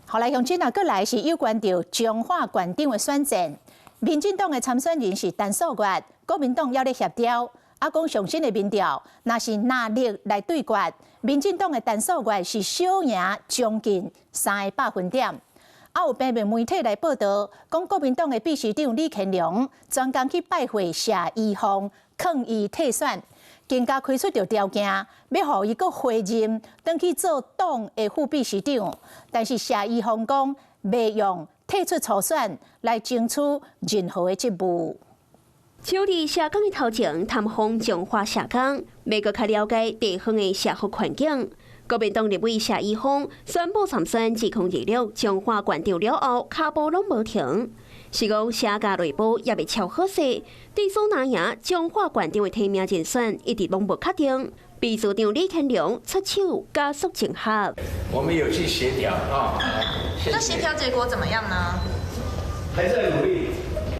後來鄉親啊，過來是有關到彰化縣長的選戰，民進黨的參選人是陳素月，國民黨要咧協調。啊，講上新的民調，若是拿力來對決，民進黨的陳素月是小贏將近300分點。啊，有平面媒體來報道，講國民黨的秘書長李乾龍專工去拜會謝依鳳，勸伊退選，更加開出着條件，要互伊個回任，轉去做黨的副秘書長。但是謝依鳳講，袂用退出初選來爭取任何的職務。就佇下崗的頭前探訪彰化下崗，要閣較了解地方的社會環境。國民黨立委謝依鳳宣布參選2026彰化縣長了後，腳步攏無停，是講謝家內部也未超好勢，對手拿贏彰化縣長的提名人選一直攏無確定。秘書長李乾龍出手加速整合。我們有去協調啊，那協調結果怎麼樣呢？還在努力。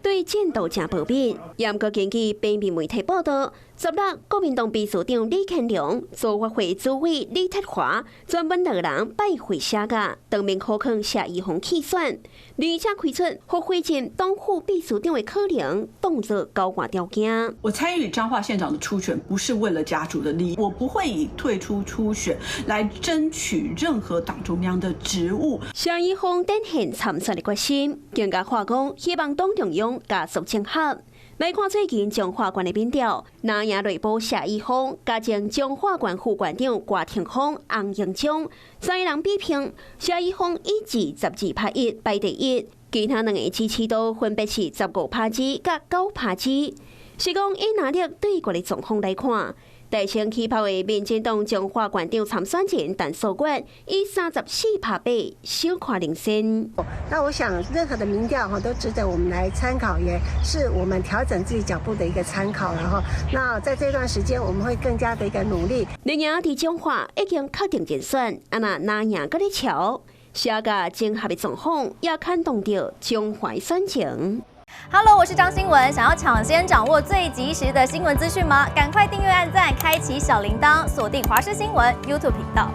對戰鬥真保密，也毋過根據平面媒體報道，16國民黨秘書長李乾龍、組發會主委李鐵華專門兩人拜會謝家，當面考勸謝依鳳棄選，而且開出或回任黨副秘書長的可能，動作高掛條件。我參與彰化縣長的初選，不是為了家族的利益，我不會以退出初選來爭取任何黨中央的職務。謝依鳳展現參選的決心，更加話講希望黨中央加速整合。來看最近彰化縣的民調，拿贏內部謝依鳳，加上彰化縣副縣長郭廷峰、洪英忠，三個人比拼，謝依鳳以12.1%排第一，其他兩個支持度分別是15%甲9%。是講以拿力對決的狀況來看，大勝起跑的民進黨彰化縣長參選人陳素月以34%小跨領先。那我想，任何的民調都值得我們來參考，也是我們調整自己腳步的一個參考。然後，那在這段時間，我們會更加的一個努力。另外，在彰化已經確定人選，啊那拿贏個咧橋，謝家整合的狀況也牽動到彰化選情。Hello， 我是張新文。想要搶先掌握最及時的新聞資訊嗎？趕快訂閱、按讚、開啟小鈴鐺，鎖定華視新聞 YouTube 頻道。